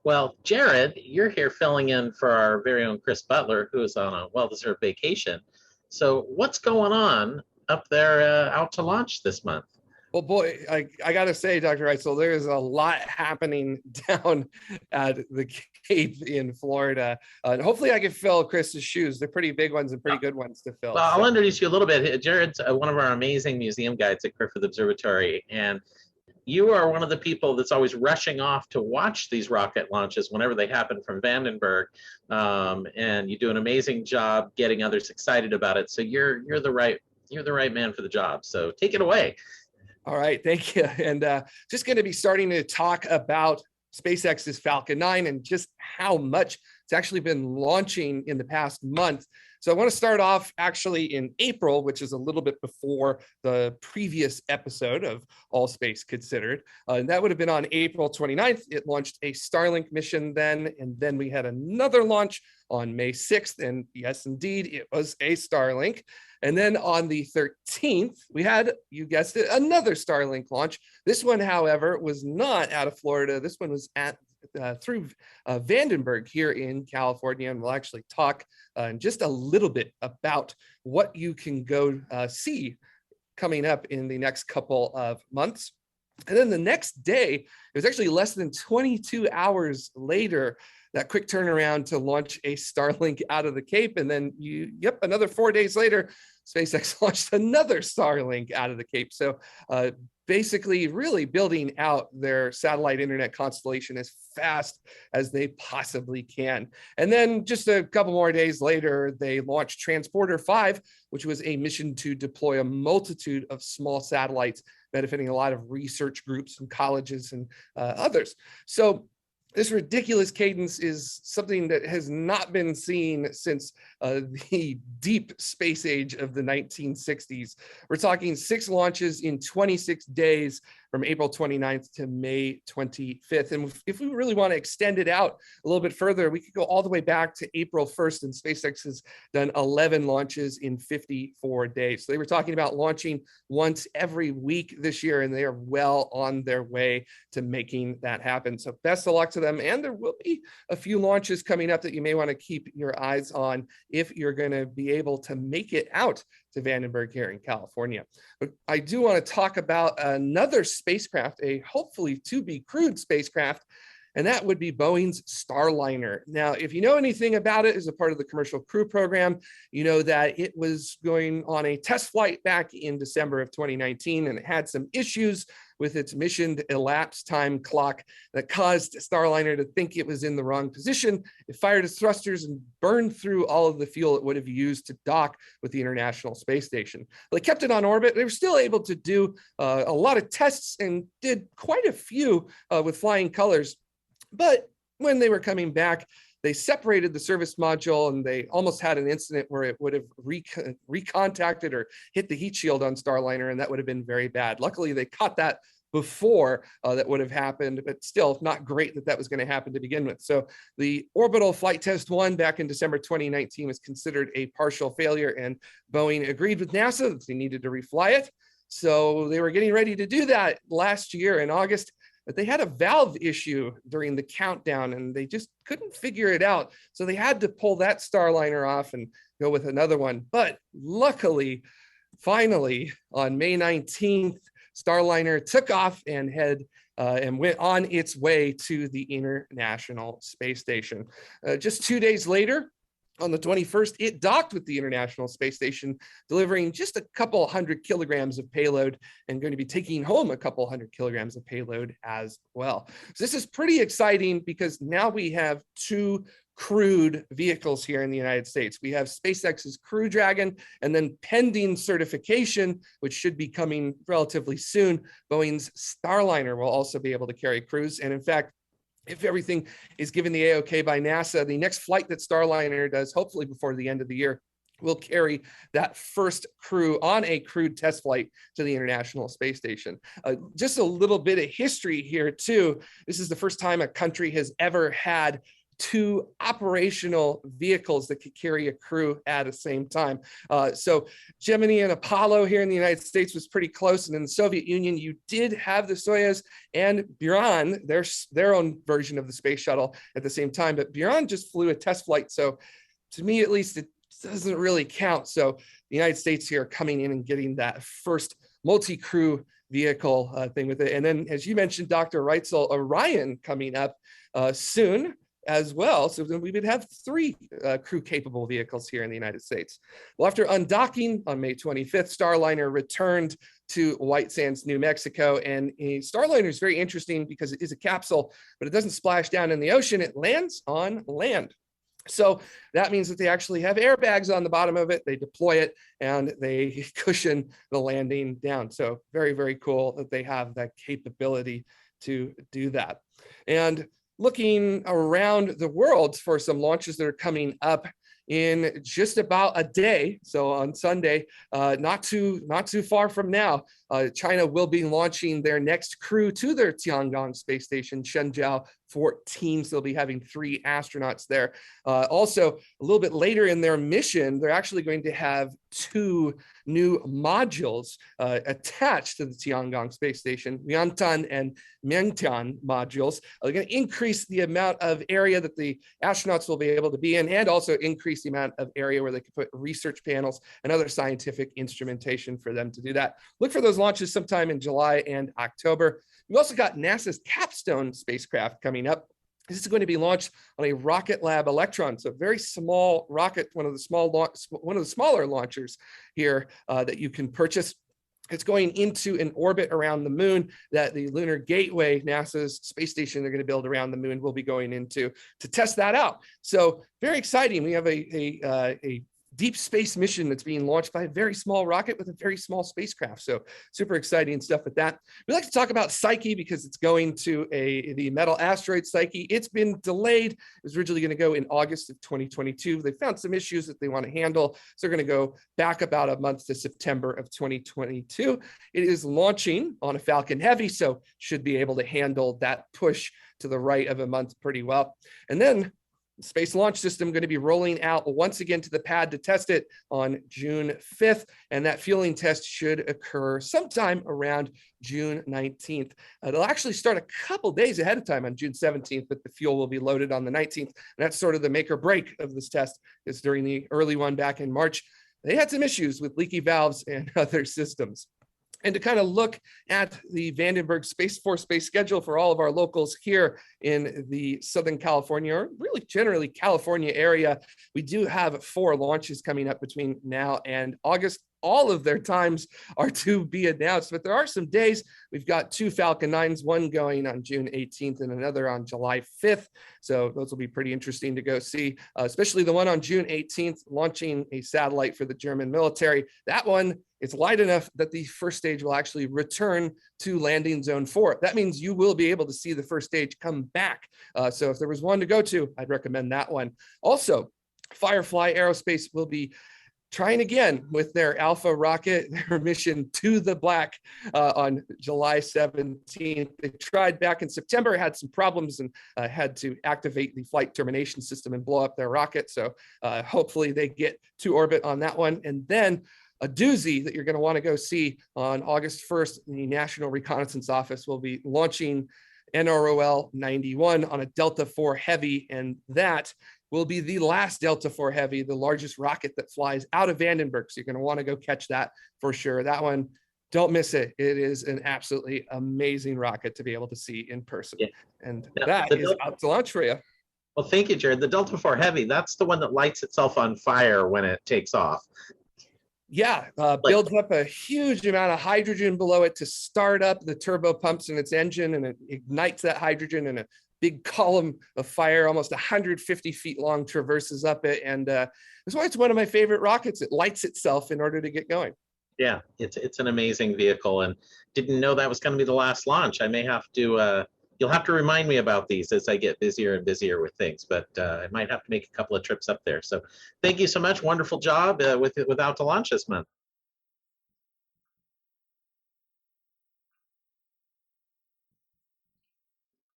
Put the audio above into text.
Well, Jared, you're here filling in for our very own Chris Butler, who is on a well-deserved vacation. So what's going on up there out to launch this month? Well, boy, I got to say, Dr. Reitzel, there is a lot happening down at the Cape in Florida. And hopefully I can fill Chris's shoes. They're pretty big ones and pretty good ones to fill. Well, I'll introduce you a little bit. Jared's one of our amazing museum guides at Griffith Observatory, and you are one of the people that's always rushing off to watch these rocket launches whenever they happen from Vandenberg, and you do an amazing job getting others excited about it. So you're the right man for the job. So take it away. All right, thank you. And just going to be starting to talk about SpaceX's Falcon 9 and just how much it's actually been launching in the past month. So I want to start off actually in April, which is a little bit before the previous episode of All Space Considered. And that would have been on April 29th. It launched a Starlink mission then, and then we had another launch on May 6th. And yes, indeed, it was a Starlink. And then on the 13th, we had, you guessed it, another Starlink launch. This one, however, was not out of Florida. This one was through Vandenberg here in California. And we'll actually talk in just a little bit about what you can go see coming up in the next couple of months. And then the next day, it was actually less than 22 hours later, that quick turnaround to launch a Starlink out of the Cape. And then another 4 days later, SpaceX launched another Starlink out of the Cape. So basically really building out their satellite internet constellation as fast as they possibly can. And then just a couple more days later, they launched Transporter 5, which was a mission to deploy a multitude of small satellites benefiting a lot of research groups and colleges and others. So this ridiculous cadence is something that has not been seen since the deep space age of the 1960s. We're talking 6 launches in 26 days from April 29th to May 25th. And if we really want to extend it out a little bit further, we could go all the way back to April 1st, and SpaceX has done 11 launches in 54 days. So they were talking about launching once every week this year, and they are well on their way to making that happen. So best of luck to them. And there will be a few launches coming up that you may want to keep your eyes on if you're going to be able to make it out to Vandenberg here in California. But I do want to talk about another spacecraft, a hopefully to be crewed spacecraft, and that would be Boeing's STARLINER. Now, if you know anything about it as a part of the Commercial Crew Program, you know that it was going on a test flight back in December of 2019, and it had some issues with its mission elapsed time clock that caused STARLINER to think it was in the wrong position. It fired its thrusters and burned through all of the fuel it would have used to dock with the International Space Station. They kept it on orbit. They were still able to do a lot of tests and did quite a few with flying colors. But when they were coming back, they separated the service module, and they almost had an incident where it would have recontacted or hit the heat shield on STARLINER, and that would have been very bad. Luckily, they caught that before that would have happened, but still not great that that was going to happen to begin with. So the orbital flight test 1 back in December 2019 was considered a partial failure, and Boeing agreed with NASA that they needed to refly it. So they were getting ready to do that last year in August, but they had a valve issue during the countdown, and they just couldn't figure it out. So they had to pull that STARLINER off and go with another one. But luckily, finally, on May 19th, STARLINER took off and went on its way to the International Space Station. Just 2 days later, on the 21st, it docked with the International Space Station, delivering just a couple hundred kilograms of payload and going to be taking home a couple hundred kilograms of payload as well. So this is pretty exciting because now we have 2 crewed vehicles here in the United States. We have SpaceX's Crew Dragon, and then pending certification, which should be coming relatively soon, Boeing's STARLINER will also be able to carry crews. And in fact, if everything is given the A-OK by NASA, the next flight that STARLINER does, hopefully before the end of the year, will carry that first crew on a crewed test flight to the International Space Station. Just a little bit of history here too. This is the first time a country has ever had 2 operational vehicles that could carry a crew at the same time. So Gemini and Apollo here in the United States was pretty close. And in the Soviet Union, you did have the Soyuz and Buran, their own version of the space shuttle at the same time. But Buran just flew a test flight. So to me, at least, it doesn't really count. So the United States here coming in and getting that first multi-crew vehicle thing with it. And then, as you mentioned, Dr. Reitzel, Orion coming up soon as well. So then we would have 3 crew-capable vehicles here in the United States. Well, after undocking on May 25th, Starliner returned to White Sands, New Mexico. And a Starliner is very interesting because it is a capsule, but it doesn't splash down in the ocean. It lands on land. So that means that they actually have airbags on the bottom of it. They deploy it and they cushion the landing down. So very, very cool that they have that capability to do that. And looking around the world for some launches that are coming up in just about a day. So on Sunday, not too far from now, China will be launching their next crew to their Tiangong space station, Shenzhou 14. So they'll be having 3 astronauts there. Also, a little bit later in their mission, they're actually going to have 2 new modules attached to the Tiangong space station, WENTIAN and MENGTIAN modules. They're going to increase the amount of area that the astronauts will be able to be in, and also increase the amount of area where they can put research panels and other scientific instrumentation for them to do that. Look for those launches sometime in July and October. We've also got NASA's CAPSTONE spacecraft coming up. This is going to be launched on a Rocket Lab Electron, so a very small rocket, one of the smaller launchers here that you can purchase. It's going into an orbit around the moon that the Lunar Gateway, NASA's space station they're going to build around the moon, will be going into to test that out. So very exciting. We have a deep space mission that's being launched by a very small rocket with a very small spacecraft. So super exciting stuff with that. We like to talk about PSYCHE because it's going to the metal asteroid PSYCHE. It's been delayed. It was originally going to go in August of 2022. They found some issues that they want to handle. So they're going to go back about a month to September of 2022. It is launching on a Falcon Heavy, so should be able to handle that push to the right of a month pretty well. And then Space Launch System going to be rolling out once again to the pad to test it on June 5th, and that fueling test should occur sometime around June 19th. They'll actually start a couple days ahead of time on June 17th, but the fuel will be loaded on the 19th. And that's sort of the make or break of this test, is during the early one back in March, they had some issues with leaky valves and other systems. And to kind of look at the Vandenberg Space Force space schedule for all of our locals here in the Southern California, or really generally California area, we do have 4 launches coming up between now and August. All of their times are to be announced, but there are some days. We've got 2 Falcon 9s, one going on June 18th and another on July 5th. So those will be pretty interesting to go see, especially the one on June 18th, launching a satellite for the German military. That one, it's light enough that the first stage will actually return to landing zone 4. That means you will be able to see the first stage come back. So if there was one to go to, I'd recommend that one. Also, Firefly Aerospace will be trying again with their Alpha rocket, their mission to the black on July 17th. They tried back in September, had some problems, and had to activate the flight termination system and blow up their rocket. So hopefully they get to orbit on that one. And then a doozy that you're going to want to go see on August 1st, the National Reconnaissance Office will be launching NROL 91 on a Delta IV Heavy, and that will be the last Delta IV Heavy, the largest rocket that flies out of Vandenberg. So you're going to want to go catch that for sure. That one, don't miss it. It is an absolutely amazing rocket to be able to see in person. Yeah. And that is out to launch for you. Well, thank you, Jared. The Delta IV Heavy, that's the one that lights itself on fire when it takes off. Yeah, builds up a huge amount of hydrogen below it to start up the turbo pumps in its engine, and it ignites that hydrogen, and a big column of fire, almost 150 feet long, traverses up it. And that's why it's one of my favorite rockets. It lights itself in order to get going. Yeah, it's an amazing vehicle, and didn't know that was going to be the last launch. I may have to, you'll have to remind me about these as I get busier and busier with things, but I might have to make a couple of trips up there. So thank you so much. Wonderful job with Out to Launch this month.